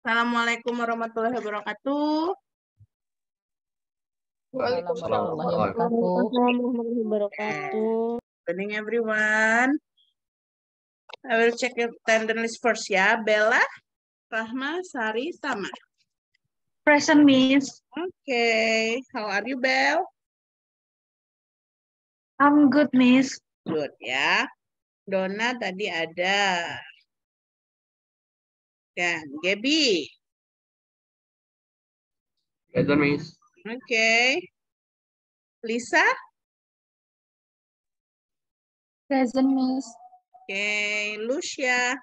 Assalamualaikum warahmatullahi wabarakatuh. Waalaikumsalam warahmatullahi wabarakatuh. Good evening everyone. I will check your attendance list first ya. Bella, Rahma, Sari, Tama. Present, Miss. Okay. How are you, Belle? I'm good, Miss. Good ya. Donna tadi ada. Dan Gaby. Present, Miss. Okay. Lisa. Present, Miss. Okay. Lucia.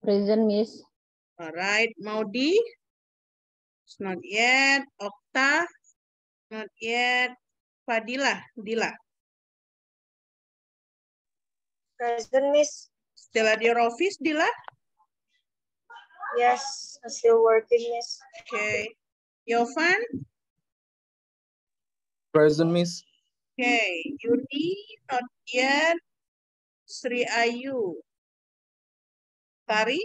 Present, Miss. Alright. Maudi. It's not yet. Okta. Not yet. Fadila. Dila. Present, Miss. Still at your office, Dila? Yes, I'm still working, Miss. Okay. Yovan? Present, Miss. Okay. Yuni, not yet. Sri Ayu. Tari?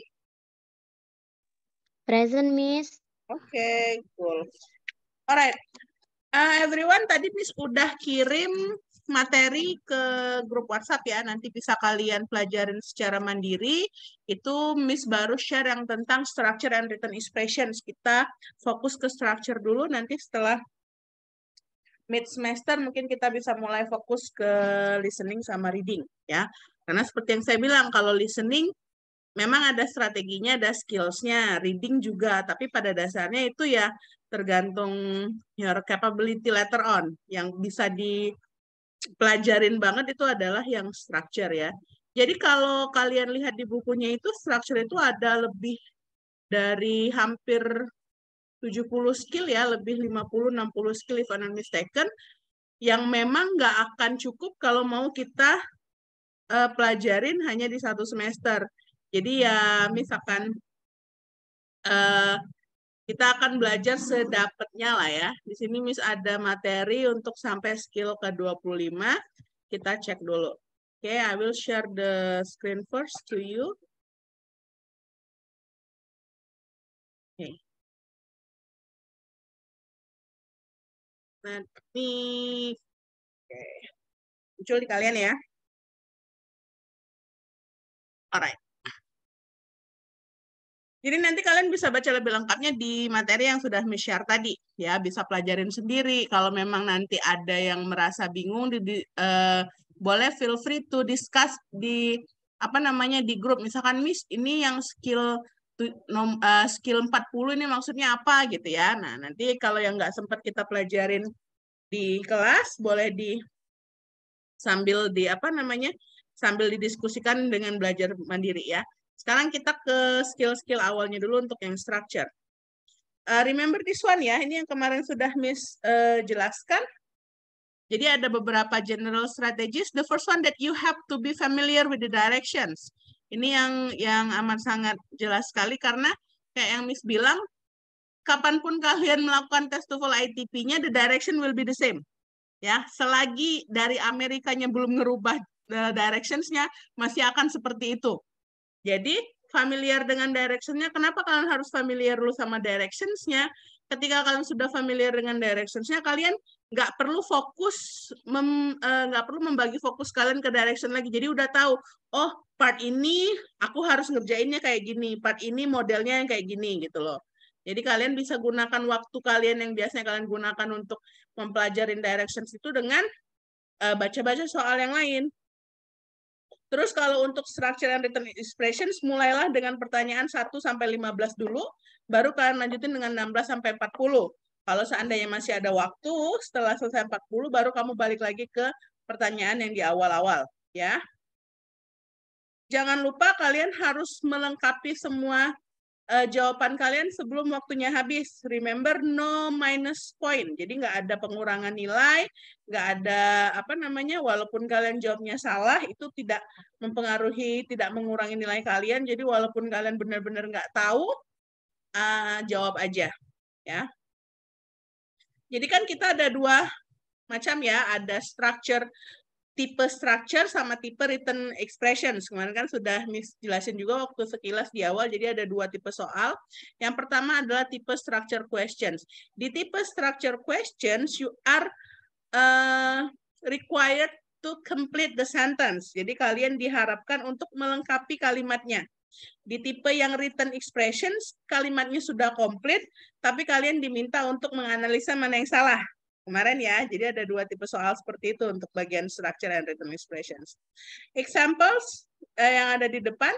Present, Miss. Okay, cool. Alright. Everyone, tadi Miss udah kirim materi ke grup WhatsApp ya. Nanti bisa kalian pelajarin secara mandiri. Itu Miss baru share yang tentang structure and written expressions. Kita fokus ke structure dulu. Nanti setelah mid semester mungkin kita bisa mulai fokus ke listening sama reading ya. Karena seperti yang saya bilang, kalau listening memang ada strateginya, ada skills-nya, reading juga, tapi pada dasarnya itu ya tergantung your capability later on. Yang bisa dipelajarin banget itu adalah yang structure ya. Jadi kalau kalian lihat di bukunya itu, structure itu ada lebih dari hampir 70 skill ya, lebih 50-60 skill if I'm not mistaken, yang memang nggak akan cukup kalau mau kita pelajarin hanya di satu semester. Jadi ya misalkan kita akan belajar sedapatnya lah ya. Di sini Miss ada materi untuk sampai skill ke-25. Kita cek dulu. Oke, I will share the screen first to you. Oke. Nanti muncul di kalian ya. Alright. Jadi nanti kalian bisa baca lebih lengkapnya di materi yang sudah Miss share tadi. Ya, bisa pelajarin sendiri. Kalau memang nanti ada yang merasa bingung, boleh feel free to discuss di di grup. Misalkan Miss, ini yang skill 40 ini maksudnya apa gitu ya. Nah, nanti kalau yang nggak sempat kita pelajarin di kelas, boleh sambil didiskusikan dengan belajar mandiri ya. Sekarang kita ke skill-skill awalnya dulu untuk yang structure. Remember this one ya, ini yang kemarin sudah Miss jelaskan. Jadi ada beberapa general strategies. The first one that you have to be familiar with the directions. Ini yang amat sangat jelas sekali karena kayak yang Miss bilang, kapanpun kalian melakukan tes TOEFL ITP-nya, the direction will be the same. Ya, selagi dari Amerikanya belum ngerubah directions-nya, masih akan seperti itu. Jadi, familiar dengan direction-nya, kenapa kalian harus familiar dulu sama directions-nya? Ketika kalian sudah familiar dengan directions-nya, kalian nggak perlu nggak perlu membagi fokus kalian ke direction lagi. Jadi udah tahu, oh part ini aku harus ngerjainnya kayak gini, part ini modelnya yang kayak gini gitu loh. Jadi kalian bisa gunakan waktu kalian yang biasanya kalian gunakan untuk mempelajari directions itu dengan baca-baca soal yang lain. Terus kalau untuk structure and written expressions, mulailah dengan pertanyaan 1-15 dulu, baru kalian lanjutin dengan 16-40. Kalau seandainya masih ada waktu, setelah selesai 40, baru kamu balik lagi ke pertanyaan yang di awal-awal. Ya. Jangan lupa kalian harus melengkapi semua jawaban kalian sebelum waktunya habis. Remember, no minus point. Jadi nggak ada pengurangan nilai, nggak ada walaupun kalian jawabnya salah, itu tidak mempengaruhi, tidak mengurangi nilai kalian. Jadi walaupun kalian benar-benar nggak tahu, jawab aja. Ya. Jadi kan kita ada dua macam ya, ada structure tipe structure sama tipe written expressions. Kemarin kan sudah Miss jelasin juga waktu sekilas di awal, jadi ada dua tipe soal. Yang pertama adalah tipe structure questions. Di tipe structure questions, you are required to complete the sentence. Jadi kalian diharapkan untuk melengkapi kalimatnya. Di tipe yang written expressions, kalimatnya sudah komplit, tapi kalian diminta untuk menganalisa mana yang salah. Kemarin ya, jadi ada dua tipe soal seperti itu untuk bagian structure and written expressions. Examples yang ada di depan,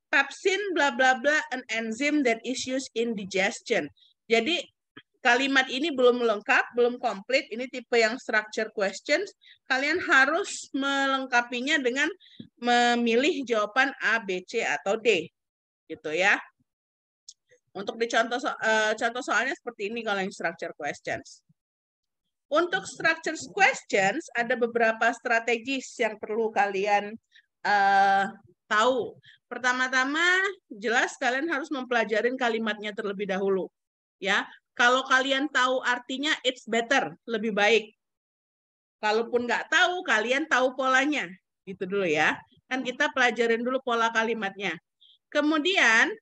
pepsin bla bla bla an enzyme that is used in digestion. Jadi kalimat ini belum lengkap, belum komplit, ini tipe yang structure questions. Kalian harus melengkapinya dengan memilih jawaban A, B, C, atau D. Gitu ya. Untuk dicontoh contoh soalnya seperti ini kalau yang structure questions. Untuk structure questions, ada beberapa strategis yang perlu kalian tahu. Pertama-tama, jelas kalian harus mempelajarin kalimatnya terlebih dahulu. Ya, kalau kalian tahu artinya, it's better, lebih baik. Kalaupun nggak tahu, kalian tahu polanya. Gitu dulu ya. Kan kita pelajarin dulu pola kalimatnya. Kemudian,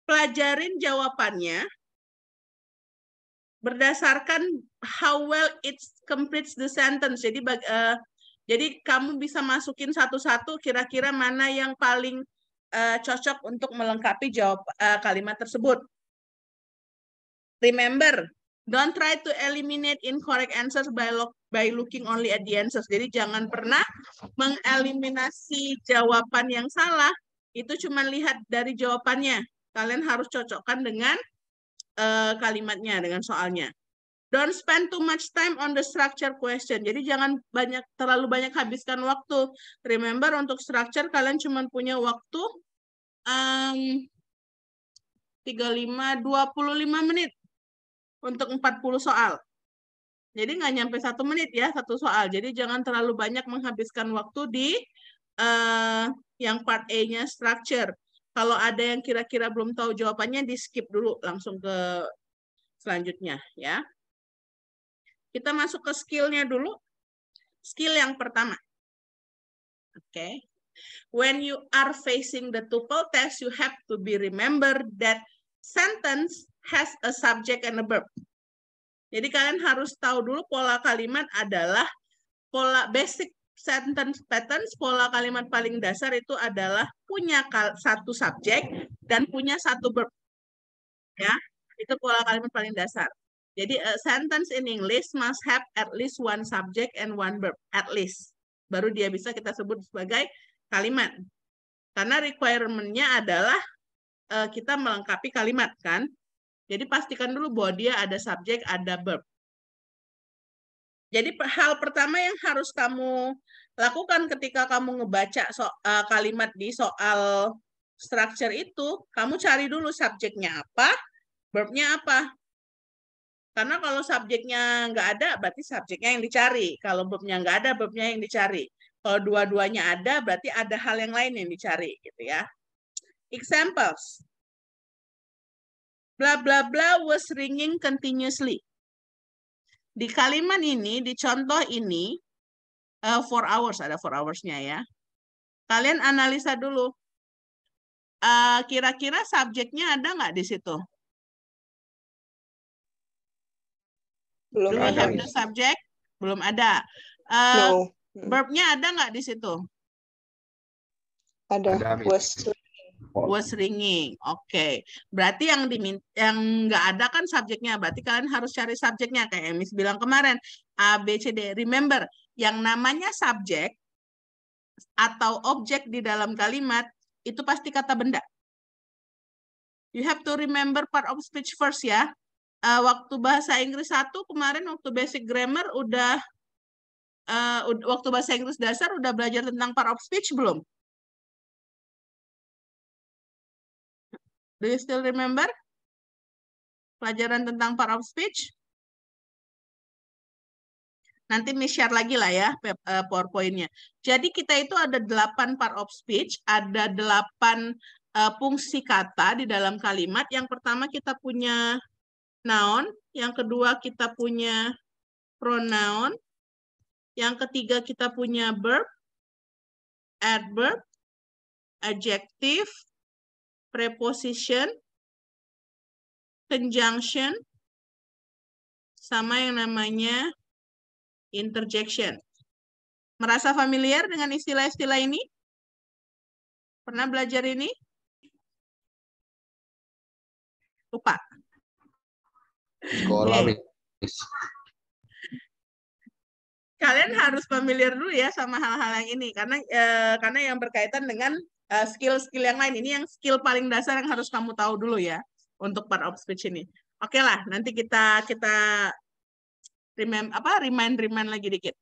pelajarin jawabannya berdasarkan how well it completes the sentence. Jadi kamu bisa masukin satu-satu kira-kira mana yang paling cocok untuk melengkapi kalimat tersebut. Remember, don't try to eliminate incorrect answers by looking only at the answers. Jadi jangan pernah mengeliminasi jawaban yang salah, itu cuma lihat dari jawabannya. Kalian harus cocokkan dengan kalimatnya, dengan soalnya. Don't spend too much time on the structure question. Jadi jangan terlalu banyak habiskan waktu. Remember, untuk structure kalian cuma punya waktu 25 menit untuk 40 soal. Jadi nggak nyampe 1 menit ya satu soal. Jadi jangan terlalu banyak menghabiskan waktu di yang part A-nya structure. Kalau ada yang kira-kira belum tahu jawabannya, di skip dulu langsung ke selanjutnya ya. Kita masuk ke skill-nya dulu. Skill yang pertama. Oke. When you are facing the tuple test, you have to be remember that sentence has a subject and a verb. Jadi kalian harus tahu dulu pola kalimat adalah pola basic sentence patterns. Pola kalimat paling dasar itu adalah punya satu subjek dan punya satu verb. Ya, itu pola kalimat paling dasar. Jadi a sentence in English must have at least one subject and one verb, at least. Baru dia bisa kita sebut sebagai kalimat. Karena requirement-nya adalah kita melengkapi kalimat kan. Jadi pastikan dulu bahwa dia ada subjek, ada verb. Jadi hal pertama yang harus kamu lakukan ketika kamu ngebaca kalimat di soal structure itu, kamu cari dulu subjeknya apa, verbnya apa. Karena kalau subjeknya nggak ada, berarti subjeknya yang dicari. Kalau verbnya nggak ada, verbnya yang dicari. Kalau dua-duanya ada, berarti ada hal yang lain yang dicari, gitu ya. Examples. Blah blah blah was ringing continuously. Di kalimat ini, di contoh ini, 4 hours, ada 4 hours-nya ya. Kalian analisa dulu. Kira-kira subjeknya ada nggak di situ? Belum Do we ada. have the subject? Belum ada. No. Verbnya ada nggak di situ? Ada. Ada, Was ringing. Oke. Berarti yang nggak ada kan subjeknya. Berarti kalian harus cari subjeknya. Kayak Miss bilang kemarin. A, B, C, D. Remember, yang namanya subjek atau objek di dalam kalimat, itu pasti kata benda. You have to remember part of speech first ya. Waktu bahasa Inggris 1 kemarin, waktu basic grammar, waktu bahasa Inggris dasar udah belajar tentang part of speech belum? Do you still remember? Pelajaran tentang part of speech? Nanti Miss share lagi lah ya PowerPoint-nya. Jadi kita itu ada 8 part of speech, ada 8 fungsi kata di dalam kalimat. Yang pertama kita punya noun, yang kedua kita punya pronoun, Yang ketiga kita punya verb, adverb, adjective, preposition, conjunction, sama yang namanya interjection. Merasa familiar dengan istilah-istilah ini? Pernah belajar ini? Lupa. Sekolah, Oke. Miss. Kalian harus familiar dulu ya sama hal-hal yang ini karena yang berkaitan dengan skill-skill yang lain. Ini yang skill paling dasar yang harus kamu tahu dulu ya untuk part of speech ini. Oke lah, nanti kita remind lagi dikit.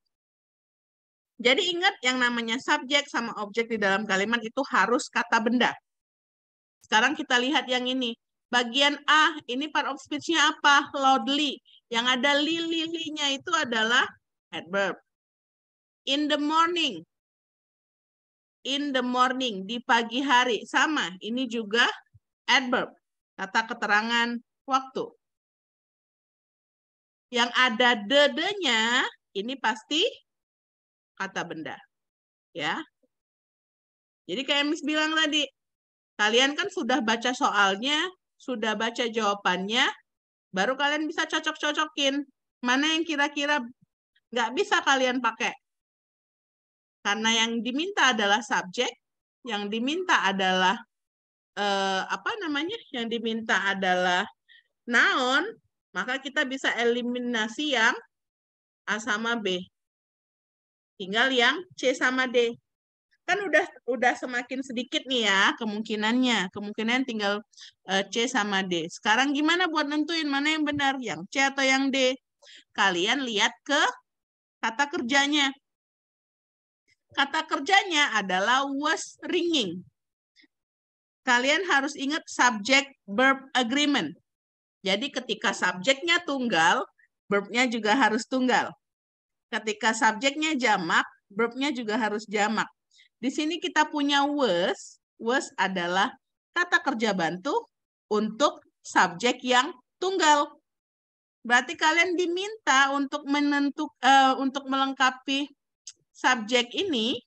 Jadi ingat yang namanya subjek sama objek di dalam kalimat itu harus kata benda. Sekarang kita lihat yang ini. Bagian A, ini part of speech-nya apa? Loudly. Yang ada li-li-li-nya itu adalah adverb. In the morning. In the morning, di pagi hari. Sama, ini juga adverb. Kata keterangan waktu. Yang ada de-nya, ini pasti kata benda. Ya. Jadi kayak Miss bilang tadi, kalian kan sudah baca soalnya, sudah baca jawabannya, baru kalian bisa cocok-cocokin. Mana yang kira-kira nggak bisa kalian pakai. Karena yang diminta adalah subjek, yang diminta adalah yang diminta adalah noun, maka kita bisa eliminasi yang A sama B. Tinggal yang C sama D. Kan udah semakin sedikit nih ya kemungkinannya. Kemungkinan tinggal C sama D. Sekarang gimana buat nentuin mana yang benar? Yang C atau yang D? Kalian lihat ke kata kerjanya. Kata kerjanya adalah was ringing. Kalian harus ingat subject-verb agreement. Jadi ketika subjeknya tunggal, verb-nya juga harus tunggal. Ketika subjeknya jamak, verb-nya juga harus jamak. Di sini kita punya was. Was adalah kata kerja bantu untuk subjek yang tunggal. Berarti kalian diminta untuk untuk melengkapi subjek ini,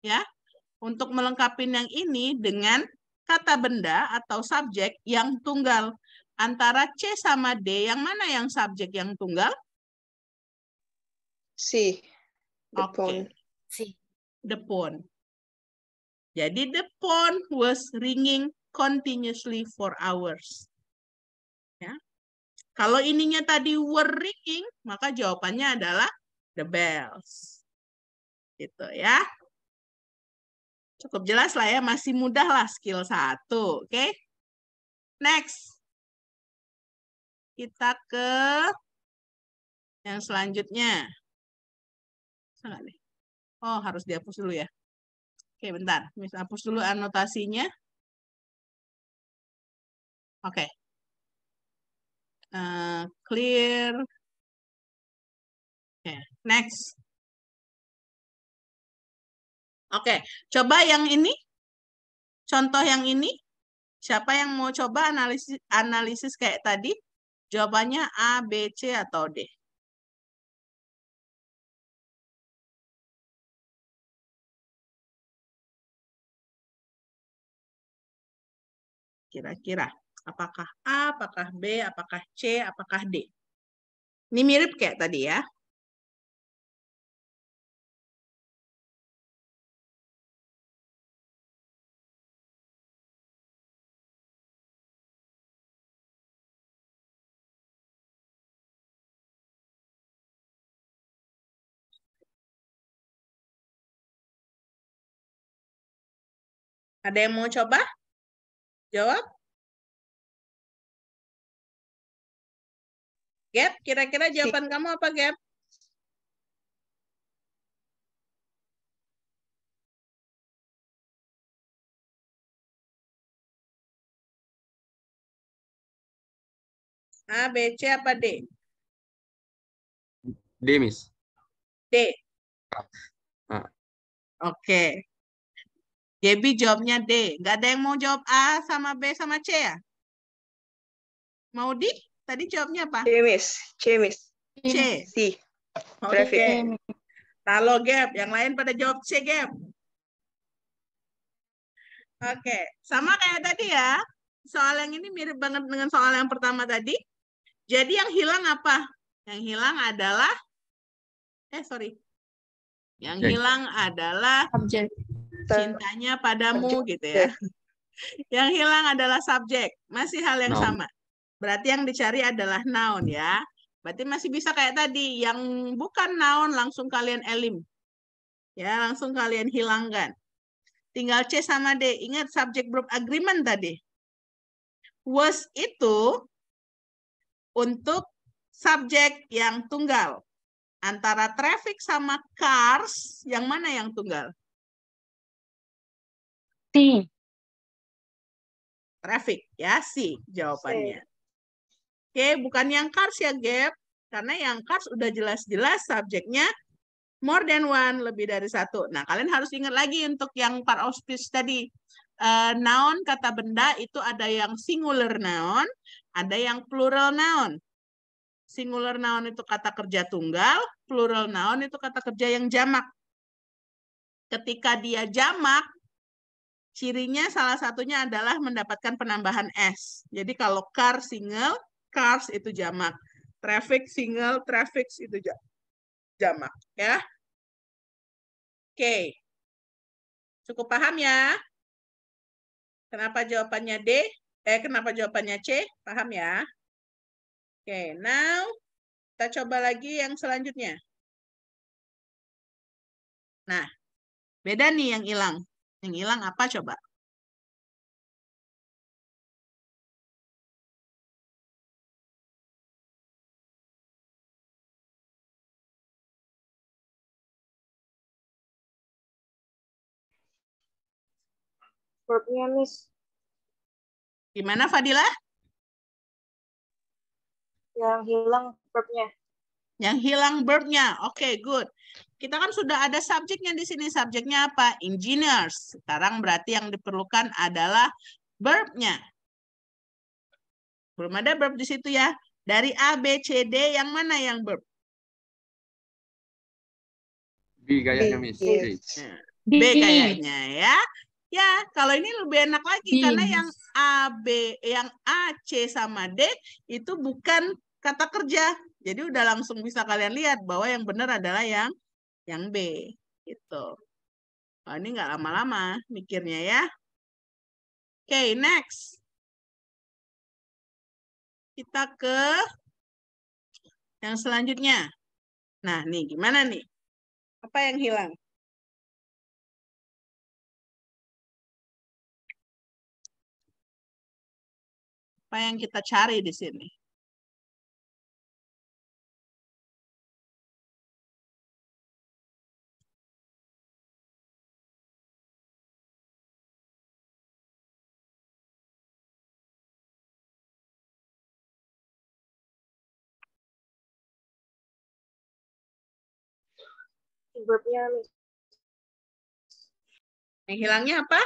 ya, untuk melengkapi yang ini dengan kata benda atau subjek yang tunggal. Antara C sama D, yang mana yang subjek yang tunggal? C. The Oke. phone. The phone. Jadi the phone was ringing continuously for hours. Ya. Kalau ininya tadi were ringing, maka jawabannya adalah the bells. Gitu ya. Cukup jelas lah ya, masih mudah lah skill 1. Oke. Next. Kita ke yang selanjutnya. Oh, harus dihapus dulu ya. Oke, bentar. Miss hapus dulu anotasinya. Oke. Clear. Oke, next. Oke, coba yang ini. Contoh yang ini. Siapa yang mau coba analisis kayak tadi? Jawabannya A, B, C, atau D? Kira-kira. Apakah A, apakah B, apakah C, apakah D? Ini mirip kayak tadi ya. Ada yang mau coba? Jawab. Gap, kira-kira jawaban kamu apa, Gap? A, B, C, apa D? D, Miss. D. Ah. Oke. Gaby jawabnya D. Nggak ada yang mau jawab A sama B sama C ya? Mau D? Tadi jawabnya apa? C, Miss. C, Miss. C. C. Oke. Halo Gap, yang lain pada jawab C Gap. Oke, sama kayak tadi ya. Soal yang ini mirip banget dengan soal yang pertama tadi. Jadi yang hilang apa? Yang hilang adalah, yang Subjek. hilang adalah Subject. cintanya padamu gitu ya. Yang hilang adalah subjek. Masih hal yang Noun. sama. Berarti yang dicari adalah noun ya. Berarti masih bisa kayak tadi. Yang bukan noun langsung kalian elim. Ya, langsung kalian hilangkan. Tinggal C sama D. Ingat subject verb agreement tadi. Was itu untuk subjek yang tunggal. Antara traffic sama cars, yang mana yang tunggal? C. Traffic, ya C jawabannya. Oke, bukan yang cars ya, Gap. Karena yang cars udah jelas-jelas subjeknya more than one, lebih dari satu. Nah, kalian harus ingat lagi untuk yang part of speech tadi. Noun, kata benda, itu ada yang singular noun, ada yang plural noun. Singular noun itu kata kerja tunggal, plural noun itu kata kerja yang jamak. Ketika dia jamak, cirinya salah satunya adalah mendapatkan penambahan S. Jadi kalau car single, cars itu jamak. Traffic single, traffics itu jamak. Ya. Oke. Cukup paham ya? Kenapa jawabannya D? Kenapa jawabannya C? Paham ya? Oke, now kita coba lagi yang selanjutnya. Nah, beda nih yang hilang. Yang hilang apa coba? Verbnya, Miss. Gimana Fadila? Yang hilang verbnya. Yang hilang verb-nya. Oke, good. Kita kan sudah ada subjeknya di sini. Subjeknya apa? Engineers. Sekarang berarti yang diperlukan adalah verb-nya. Belum ada verb di situ ya. Dari A, B, C, D, yang mana yang verb? B kayaknya, Miss. B. B kayaknya ya. Ya, kalau ini lebih enak lagi B. karena yang A, B, yang A, C sama D itu bukan kata kerja. Jadi udah langsung bisa kalian lihat bahwa yang benar adalah yang B gitu. Oh, ini nggak lama-lama mikirnya ya. Oke, next. Kita ke yang selanjutnya. Nah, nih gimana nih? Apa yang hilang? Apa yang kita cari di sini? Verbnya, Miss. Yang hilangnya apa?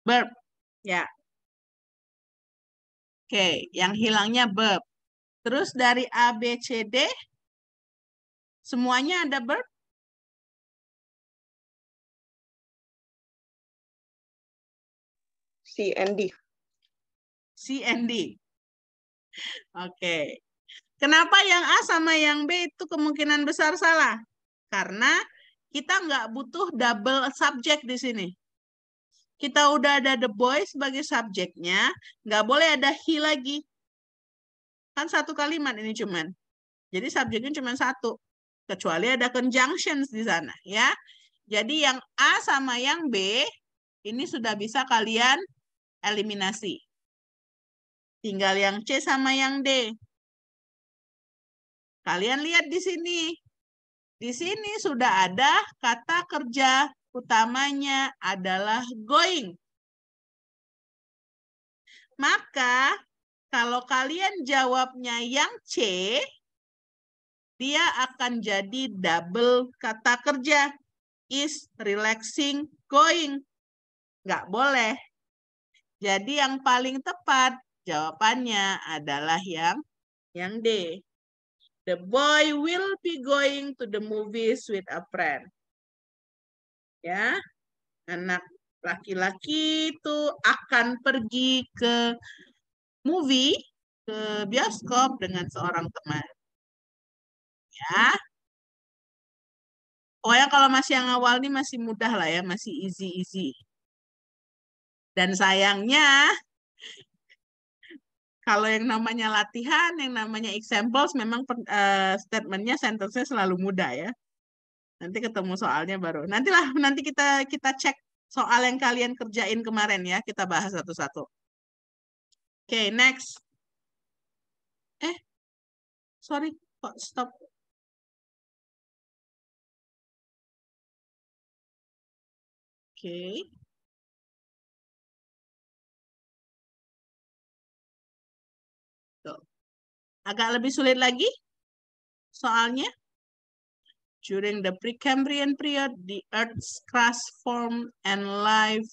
Verb. Ya. Oke, yang hilangnya verb. Terus dari A, B, C, D, semuanya ada verb? C and D. C and D. Oke. Kenapa yang A sama yang B itu kemungkinan besar salah? Karena kita nggak butuh double subject di sini. Kita udah ada the boy sebagai subjeknya, nggak boleh ada he lagi. Kan satu kalimat ini cuman. Jadi subjeknya cuma satu. Kecuali ada conjunctions di sana. Ya. Jadi yang A sama yang B, ini sudah bisa kalian eliminasi. Tinggal yang C sama yang D. Kalian lihat di sini. Di sini sudah ada kata kerja utamanya adalah going. Maka kalau kalian jawabnya yang C, dia akan jadi double kata kerja. Is relaxing going. Nggak boleh. Jadi yang paling tepat jawabannya adalah yang D. The boy will be going to the movies with a friend. Ya, anak laki-laki itu akan pergi ke movie, ke bioskop dengan seorang teman. Ya. Pokoknya kalau masih yang awal ini masih mudah lah ya, masih easy-easy. Dan sayangnya, kalau yang namanya latihan, yang namanya examples, memang statementnya, sentence-nya selalu mudah ya. Nanti ketemu soalnya baru. Nanti kita cek soal yang kalian kerjain kemarin ya, kita bahas satu-satu. Oke, next. Sorry, kok stop. Oke. Tuh. Agak lebih sulit lagi soalnya. During the Precambrian period, the Earth's crust formed and life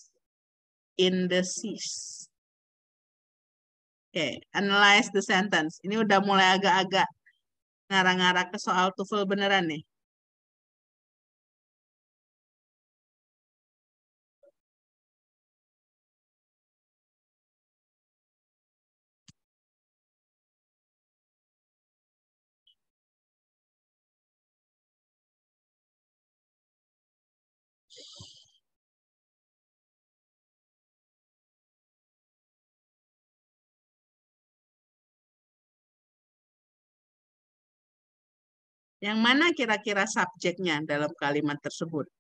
in the seas. Oke, analyze the sentence. Ini udah mulai agak-agak ngarah-ngarah ke soal TOEFL beneran nih. Yang mana kira-kira subjeknya dalam kalimat tersebut?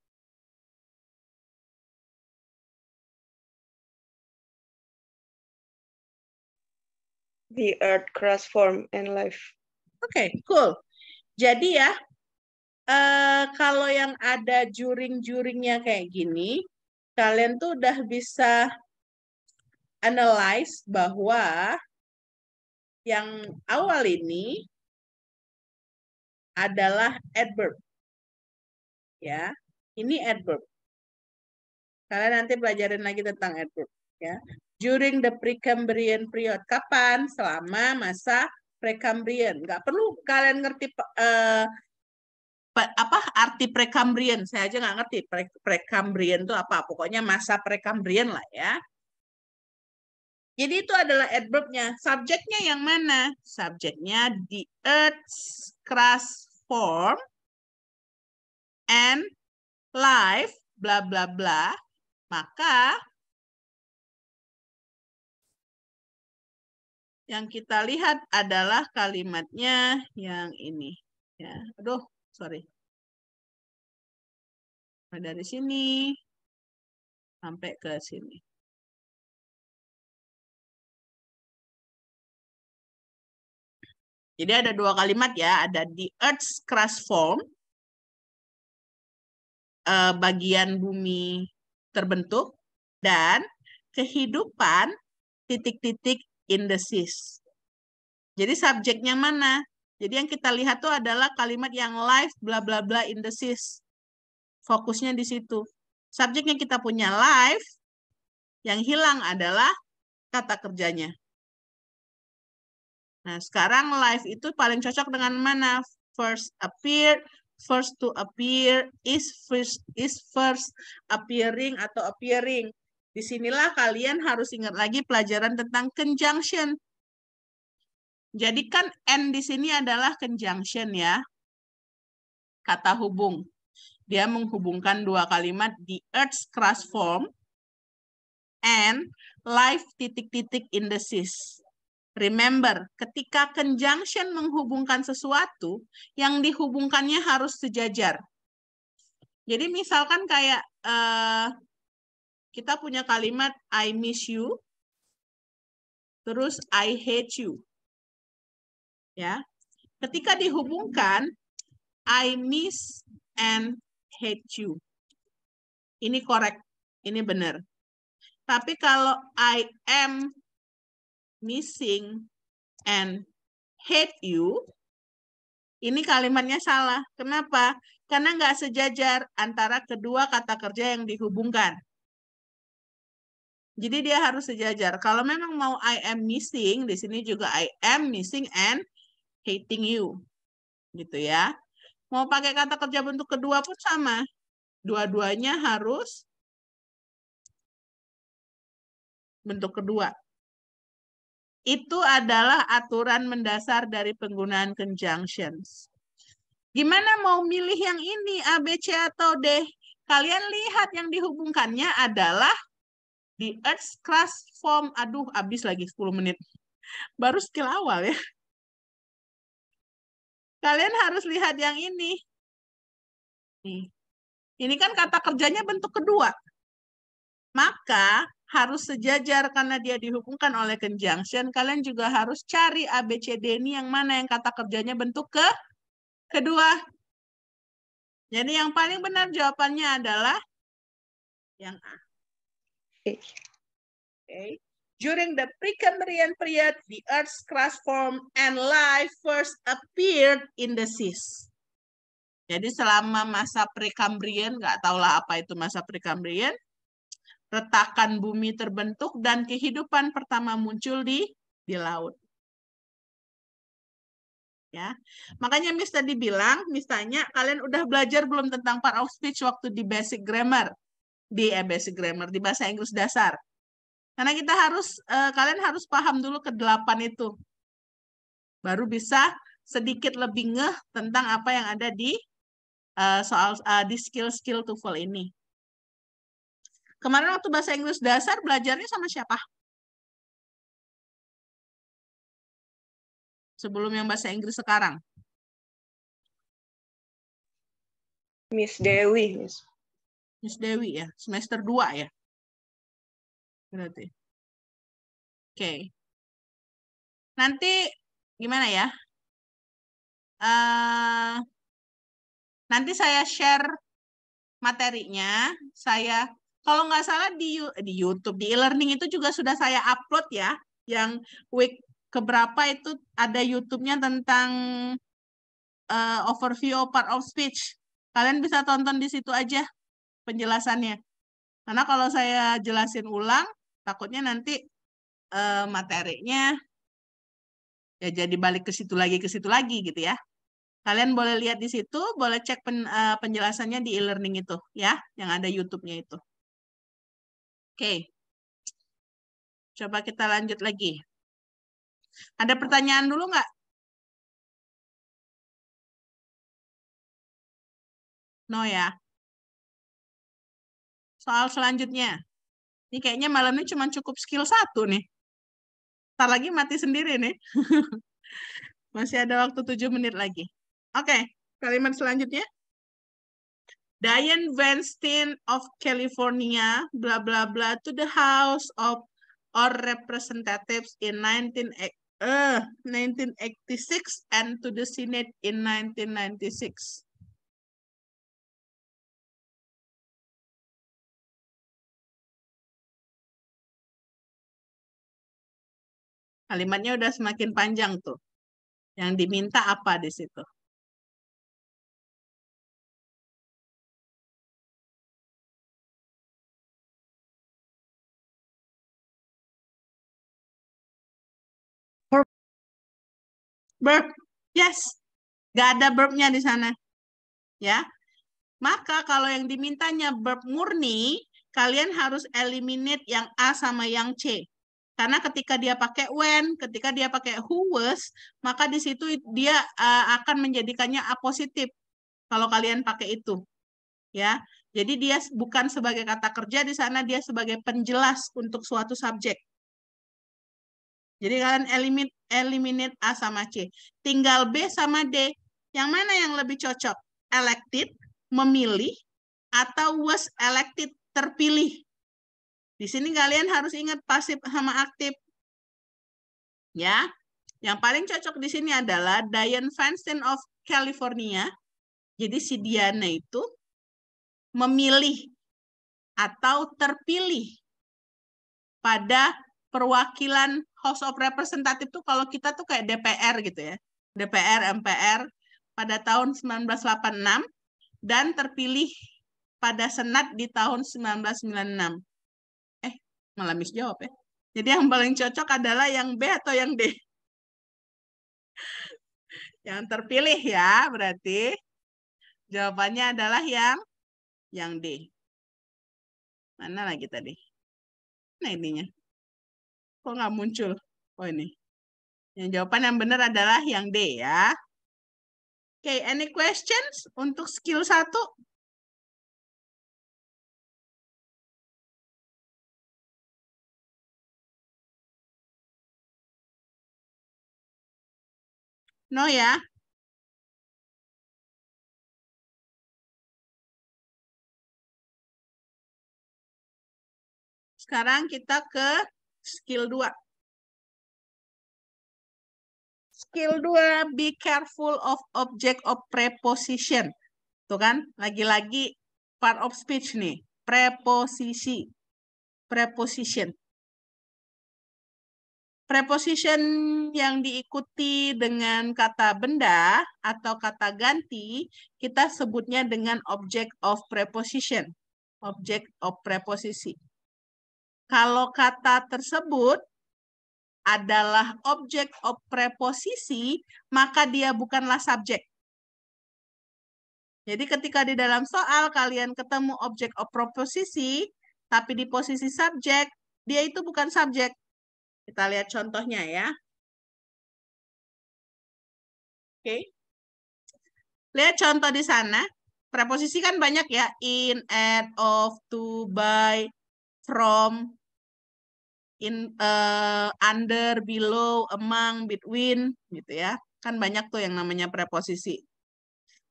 The earth crust form and life. Oke, cool. Jadi ya, kalau yang ada juring-juringnya kayak gini, kalian tuh udah bisa analyze bahwa yang awal ini adalah adverb. Ya, ini adverb. Kalian nanti pelajarin lagi tentang adverb. Ya, during the Precambrian period. Kapan? Selama masa Precambrian. Nggak perlu kalian ngerti apa arti Precambrian. Saya aja nggak ngerti Precambrian itu apa. Pokoknya masa Precambrian lah ya. Jadi itu adalah adverbnya. Subjeknya yang mana? Subjeknya the Earth's crust form and life bla bla bla. Maka yang kita lihat adalah kalimatnya yang ini. Ya, aduh, sorry. Dari sini sampai ke sini. Jadi ada dua kalimat ya, ada the Earth's crust form, bagian bumi terbentuk, dan kehidupan titik-titik in the seas. Jadi subjeknya mana? Jadi yang kita lihat tuh adalah kalimat yang life bla bla bla in the seas. Fokusnya di situ. Subjeknya kita punya life, yang hilang adalah kata kerjanya. Nah, sekarang life itu paling cocok dengan mana? First appear, first to appear, is first, appearing atau appearing. Disinilah kalian harus ingat lagi pelajaran tentang conjunction. Jadi kan and di sini adalah conjunction ya. Kata hubung. Dia menghubungkan dua kalimat, the Earth's crust form and life titik-titik in the seas. Remember, ketika conjunction menghubungkan sesuatu, yang dihubungkannya harus sejajar. Jadi misalkan kayak kita punya kalimat I miss you, terus I hate you. Ya, ketika dihubungkan I miss and hate you. Ini correct, ini benar. Tapi kalau I am missing and hate you, ini kalimatnya salah. Kenapa? Karena nggak sejajar antara kedua kata kerja yang dihubungkan. Jadi dia harus sejajar. Kalau memang mau I am missing, di sini juga I am missing and hating you. Gitu ya. Mau pakai kata kerja bentuk kedua pun sama. Dua-duanya harus bentuk kedua. Itu adalah aturan mendasar dari penggunaan conjunctions. Gimana mau milih yang ini, A, B, C, atau D? Kalian lihat yang dihubungkannya adalah the Earth's crust form. Aduh, habis lagi 10 menit. Baru skill awal ya. Kalian harus lihat yang ini. Nih. Ini kan kata kerjanya bentuk kedua. Maka harus sejajar karena dia dihubungkan oleh conjunction. Kalian juga harus cari A, B, C, D ini yang mana yang kata kerjanya bentuk kedua. Jadi yang paling benar jawabannya adalah yang A. Okay. During the Precambrian period, the Earth's crust formed and life first appeared in the seas. Jadi selama masa Precambrian, nggak tahulah apa itu masa Precambrian, retakan bumi terbentuk dan kehidupan pertama muncul di laut. Ya, makanya Miss tadi bilang, Miss tanya, kalian udah belajar belum tentang part of speech waktu di basic grammar, di bahasa Inggris dasar. Karena kita harus, kalian harus paham dulu ke-8 itu, baru bisa sedikit lebih ngeh tentang apa yang ada di soal di skill-skill TOEFL ini. Kemarin waktu bahasa Inggris dasar belajarnya sama siapa? Sebelum yang bahasa Inggris sekarang. Miss Dewi, Miss. Miss Dewi ya, semester 2 ya. Berarti. Oke. Nanti gimana ya? Nanti saya share materinya. Saya kalau nggak salah di YouTube, di e-learning itu juga sudah saya upload ya. Yang week keberapa itu ada YouTube-nya tentang overview part of speech. Kalian bisa tonton di situ aja penjelasannya. Karena kalau saya jelasin ulang, takutnya nanti materinya ya jadi balik ke situ lagi gitu ya. Kalian boleh lihat di situ, boleh cek penjelasannya di e-learning itu ya, yang ada YouTube-nya itu. Oke. Coba kita lanjut lagi. Ada pertanyaan dulu nggak? No ya. Soal selanjutnya. Ini kayaknya malam ini cuma cukup skill 1 nih. Ntar lagi mati sendiri nih. Masih ada waktu 7 menit lagi. Oke, kalimat selanjutnya. Dianne Feinstein of California, bla bla bla, to the House of Representatives in 1986 and to the Senate in 1996. Kalimatnya udah semakin panjang tuh. Yang diminta apa di situ? Verb. Yes. Gak ada verbnya di sana. Ya. Maka kalau yang dimintanya verb murni, kalian harus eliminate yang A sama yang C. Karena ketika dia pakai when, ketika dia pakai who was, maka di situ dia akan menjadikannya A positif. Kalau kalian pakai itu. Ya. Jadi dia bukan sebagai kata kerja di sana, dia sebagai penjelas untuk suatu subjek. Jadi kalian eliminate A sama C. Tinggal B sama D. Yang mana yang lebih cocok? Elected, memilih, atau was elected, terpilih. Di sini kalian harus ingat pasif sama aktif. Ya. Yang paling cocok di sini adalah Dianne Feinstein of California. Jadi si Diana itu memilih atau terpilih pada perwakilan House of Representatives tuh kalau kita tuh kayak DPR gitu ya. DPR, MPR pada tahun 1986 dan terpilih pada Senat di tahun 1996. Malah Miss jawab ya. Jadi yang paling cocok adalah yang B atau yang D? Yang terpilih ya, berarti jawabannya adalah yang D. Mana lagi tadi? Nah ininya. Kok nggak muncul? Oh ini. Yang jawaban yang benar adalah yang D ya. Oke, any questions untuk skill 1? No ya? Sekarang kita ke skill 2. Skill 2, be careful of object of preposition. Tuh kan, lagi-lagi part of speech nih. Preposisi. Preposition. Preposition yang diikuti dengan kata benda atau kata ganti, kita sebutnya dengan object of preposition. Object of preposisi. Kalau kata tersebut adalah object of preposisi, maka dia bukanlah subjek. Jadi ketika di dalam soal kalian ketemu object of preposisi, tapi di posisi subjek, dia itu bukan subjek. Kita lihat contohnya ya. Oke. Lihat contoh di sana. Preposisi kan banyak ya. In, at, of, to, by, from, in, under, below, among, between, gitu ya. Kan banyak tuh yang namanya preposisi.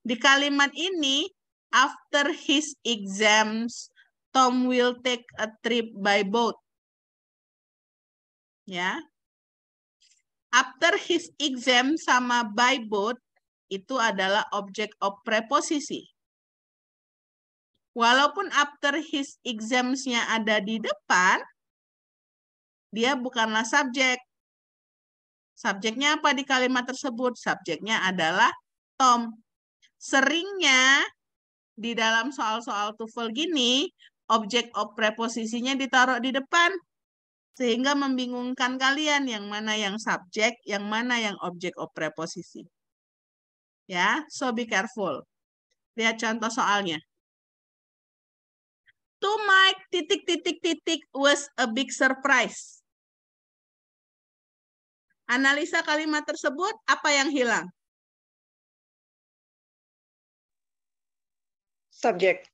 Di kalimat ini, after his exams, Tom will take a trip by boat. Ya. After his exam sama by boat itu adalah object of preposisi. Walaupun after his exams-nya ada di depan, dia bukanlah subjek. Subjeknya apa di kalimat tersebut? Subjeknya adalah Tom. Seringnya di dalam soal-soal TOEFL gini, object of preposisinya ditaruh di depan. Sehingga membingungkan kalian yang mana yang subjek, yang mana yang object of preposisi. Ya, so be careful. Lihat contoh soalnya. To Mike, ... was a big surprise. Analisa kalimat tersebut, apa yang hilang? Subject.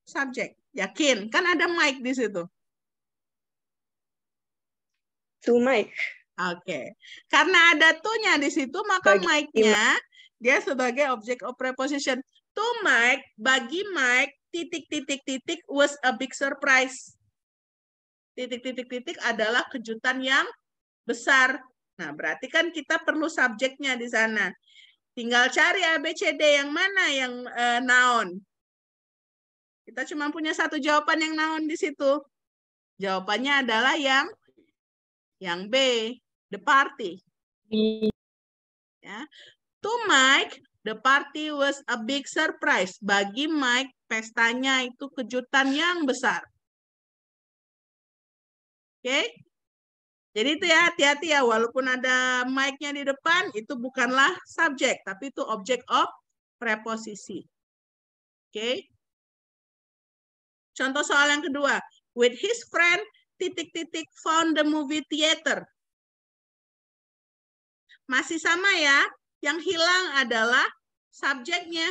Subjek. Yakin? Kan ada Mike di situ. To Mike. Oke. Karena ada to-nya di situ, maka Bagi Mike-nya dia sebagai object of preposition. To Mike, bagi Mike, ... was a big surprise. ... adalah kejutan yang besar. Nah, berarti kan kita perlu subjeknya di sana. Tinggal cari ABCD yang mana yang noun. Kita cuma punya satu jawaban yang noun di situ. Jawabannya adalah yang B, the party. Ya. To Mike, the party was a big surprise. Bagi Mike, pestanya itu kejutan yang besar. Oke? Jadi itu ya, hati-hati ya. Walaupun ada Mike-nya di depan, itu bukanlah subjek, tapi itu object of preposisi. Oke? Contoh soal yang kedua. With his friend, ... found the movie theater. Masih sama ya. Yang hilang adalah subjeknya.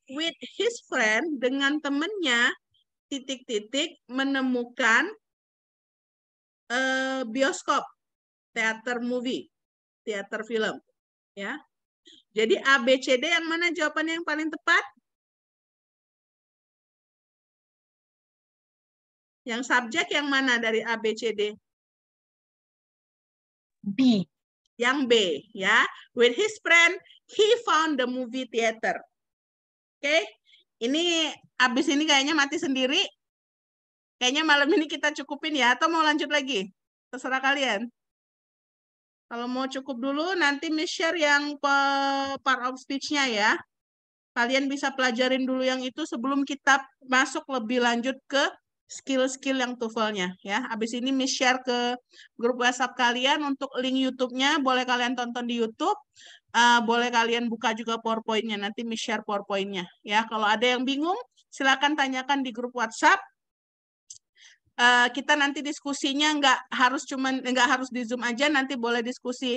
With his friend, dengan temannya, ... menemukan bioskop, teater movie, teater film. Ya. Jadi ABCD yang mana jawabannya yang paling tepat? Yang subjek yang mana dari ABCD? B. Yang B, ya. With his friend, he found the movie theater. Oke, ini habis ini kayaknya mati sendiri. Kayaknya malam ini kita cukupin ya, atau mau lanjut lagi? Terserah kalian. Kalau mau cukup dulu, nanti Miss share yang part of speech-nya ya. Kalian bisa pelajarin dulu yang itu sebelum kita masuk lebih lanjut ke skill-skill yang TOEFL-nya ya. Habis ini Miss share ke grup WhatsApp kalian untuk link YouTube-nya, boleh kalian tonton di YouTube. Boleh kalian buka juga PowerPoint-nya, nanti Miss share PowerPoint-nya ya. Kalau ada yang bingung, silakan tanyakan di grup WhatsApp. Kita nanti diskusinya nggak harus di Zoom aja, nanti boleh diskusi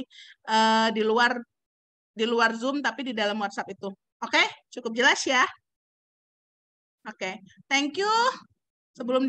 di luar Zoom tapi di dalam WhatsApp itu. Oke, cukup jelas ya. Oke, thank you. Sebelum